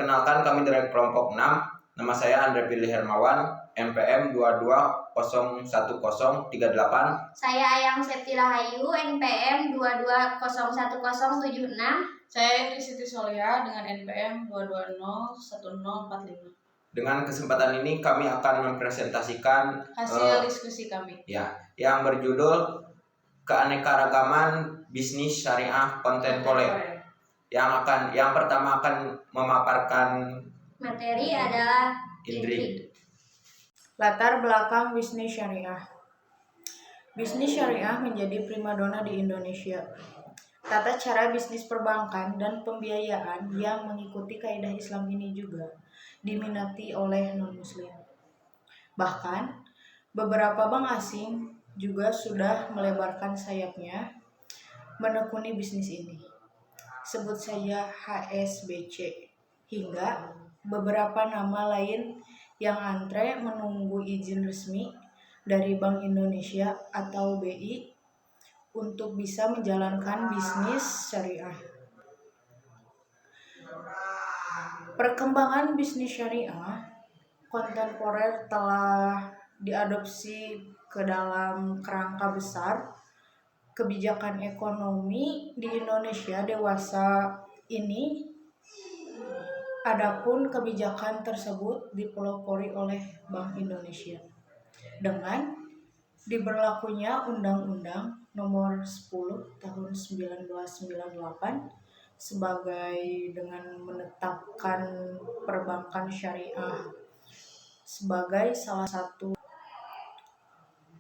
Perkenalkan, kami dari kelompok 6. Nama saya Andre Billy Hermawan, NPM 22011038. Saya Ayang Septila Hayu, NPM 22011076. Saya Indri Siti Solia dengan NPM 2201045. Dengan kesempatan ini kami akan mempresentasikan hasil diskusi kami. Yang berjudul Keanekaragaman Bisnis Syariah Kontemporer. Yang pertama akan memaparkan materi adalah Indri. Latar belakang bisnis syariah. Bisnis syariah menjadi primadona di Indonesia. Tata cara bisnis perbankan dan pembiayaan yang mengikuti kaidah Islam ini juga diminati oleh non-muslim. Bahkan, beberapa bank asing juga sudah melebarkan sayapnya menekuni bisnis ini. Sebut saja HSBC, hingga beberapa nama lain yang antre menunggu izin resmi dari Bank Indonesia atau BI untuk bisa menjalankan bisnis syariah. Perkembangan bisnis syariah kontemporer telah diadopsi ke dalam kerangka besar kebijakan ekonomi di Indonesia dewasa ini. Adapun kebijakan tersebut dipelopori oleh Bank Indonesia dengan diberlakunya Undang-Undang Nomor 10 Tahun 1998 sebagai dengan menetapkan perbankan syariah sebagai salah satu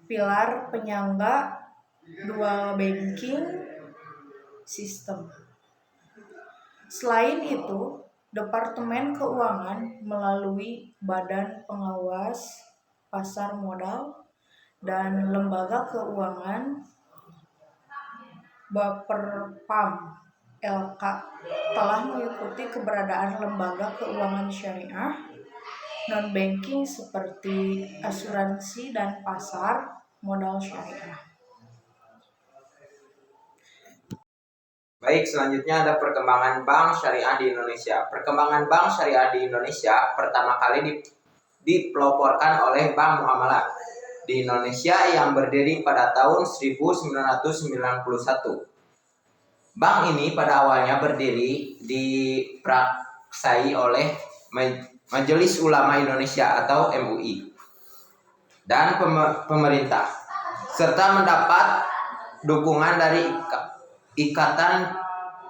pilar penyangga dual banking system. Selain itu, Departemen Keuangan melalui Badan Pengawas Pasar Modal dan Lembaga Keuangan Baperpam LK telah mengikuti keberadaan lembaga keuangan syariah non-banking seperti asuransi dan pasar modal syariah. Baik, selanjutnya ada perkembangan bank syariah di Indonesia. Perkembangan bank syariah di Indonesia pertama kali dipeloporkan oleh Bank Muamalat di Indonesia yang berdiri pada tahun 1991. Bank ini pada awalnya berdiri dipraksai oleh Majelis Ulama Indonesia atau MUI dan pemerintah, serta mendapat dukungan dari Ikatan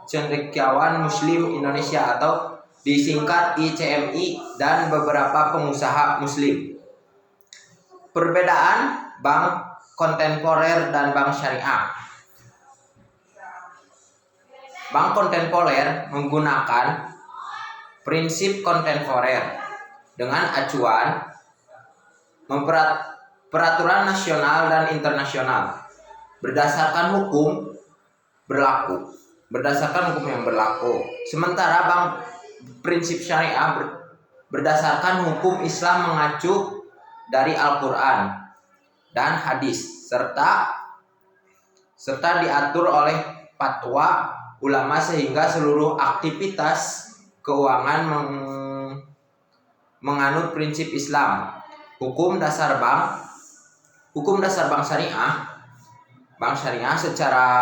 Cendekiawan Muslim Indonesia atau disingkat ICMI dan beberapa pengusaha muslim. Perbedaan bank kontemporer dan bank syariah. Bank kontemporer menggunakan prinsip kontemporer dengan acuan peraturan nasional dan internasional berdasarkan hukum yang berlaku. Sementara bank prinsip syariah berdasarkan hukum Islam mengacu dari Al-Quran dan hadis serta diatur oleh fatwa ulama sehingga seluruh aktivitas keuangan menganut prinsip Islam. Hukum dasar bank syariah. Bank syariah secara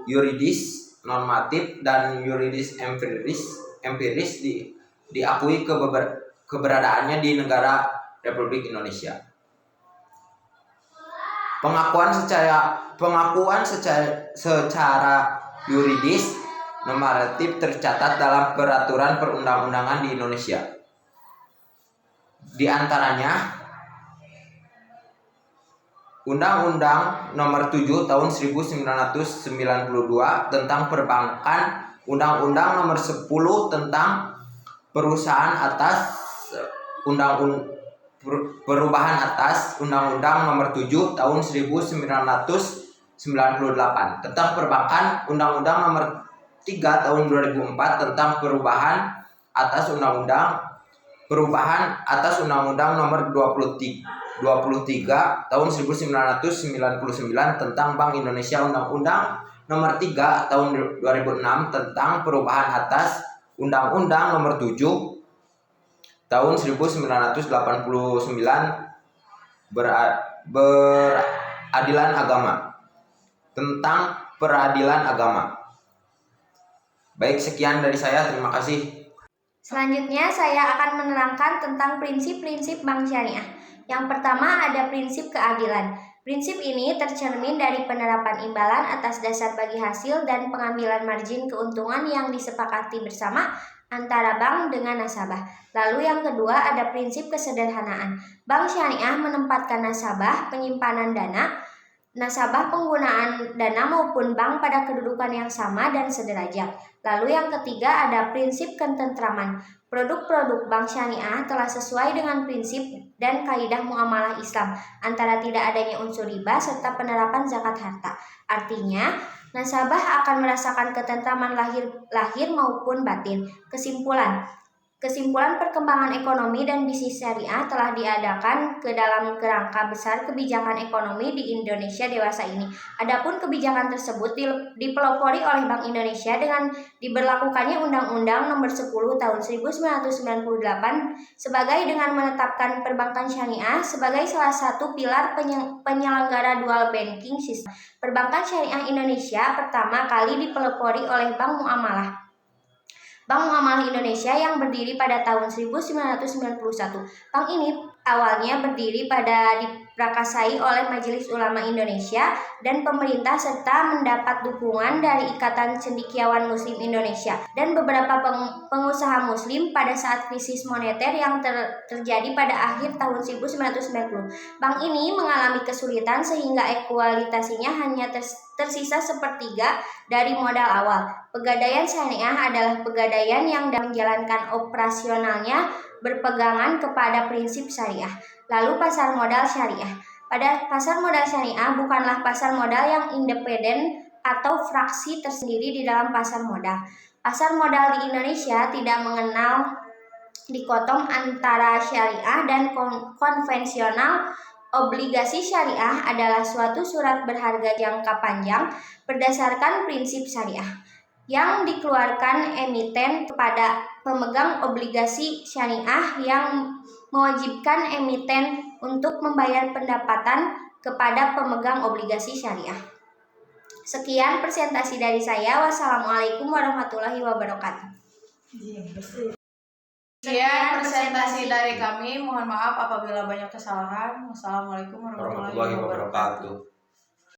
yuridis normatif dan yuridis empiris diakui keberadaannya di negara Republik Indonesia. Pengakuan secara yuridis normatif tercatat dalam peraturan perundang-undangan di Indonesia. Di antaranya Undang-Undang Nomor 7 Tahun 1992 tentang Perbankan, Undang-Undang Nomor 10 tentang Perubahan atas Undang-Undang Nomor 7 Tahun 1998 tentang Perbankan, Undang-Undang Nomor 3 Tahun 2004 tentang Perubahan atas Undang-Undang Nomor 23 Tahun 1999 tentang Bank Indonesia, Undang-Undang Nomor 3 Tahun 2006 tentang Perubahan atas Undang-Undang Nomor 7 Tahun 1989 beradilan agama, tentang peradilan agama. Baik, sekian dari saya. Terima kasih. Selanjutnya saya akan menerangkan tentang prinsip-prinsip bank syariah. Yang pertama ada prinsip keadilan. Prinsip ini tercermin dari penerapan imbalan atas dasar bagi hasil dan pengambilan margin keuntungan yang disepakati bersama antara bank dengan nasabah. Lalu yang kedua ada prinsip kesederhanaan. Bank syariah menempatkan nasabah penyimpanan dana, nasabah penggunaan dana maupun bank pada kedudukan yang sama dan sederajat. Lalu yang ketiga ada prinsip ketentraman. Produk-produk bank syariah telah sesuai dengan prinsip dan kaidah muamalah Islam antara tidak adanya unsur riba serta penerapan zakat harta. Artinya, nasabah akan merasakan ketentraman lahir maupun batin. Kesimpulan perkembangan ekonomi dan bisnis syariah telah diadakan ke dalam kerangka besar kebijakan ekonomi di Indonesia dewasa ini. Adapun kebijakan tersebut dipelopori oleh Bank Indonesia dengan diberlakukannya Undang-Undang Nomor 10 Tahun 1998 sebagai dengan menetapkan perbankan syariah sebagai salah satu pilar penyelenggara dual banking system. Perbankan syariah Indonesia pertama kali dipelopori oleh Bank Muamalah Indonesia yang berdiri pada tahun 1991. Bank ini awalnya berdiri diprakasai oleh Majelis Ulama Indonesia dan pemerintah serta mendapat dukungan dari Ikatan Cendekiawan Muslim Indonesia dan beberapa pengusaha muslim pada saat krisis moneter yang terjadi pada akhir tahun 1990. Bank ini mengalami kesulitan sehingga ekualitasinya hanya tersisa sepertiga dari modal awal. Pegadaian syariah adalah pegadaian yang menjalankan operasionalnya berpegangan kepada prinsip syariah. Lalu pasar modal syariah. Pada pasar modal syariah bukanlah pasar modal yang independen atau fraksi tersendiri di dalam pasar modal. Pasar modal di Indonesia tidak mengenal dikotom antara syariah dan konvensional. Obligasi syariah adalah suatu surat berharga jangka panjang berdasarkan prinsip syariah yang dikeluarkan emiten kepada pemegang obligasi syariah yang mewajibkan emiten untuk membayar pendapatan kepada pemegang obligasi syariah. Sekian presentasi dari saya. Wassalamualaikum warahmatullahi wabarakatuh. Sekian presentasi dari kami. Mohon maaf apabila banyak kesalahan. Wassalamualaikum warahmatullahi wabarakatuh.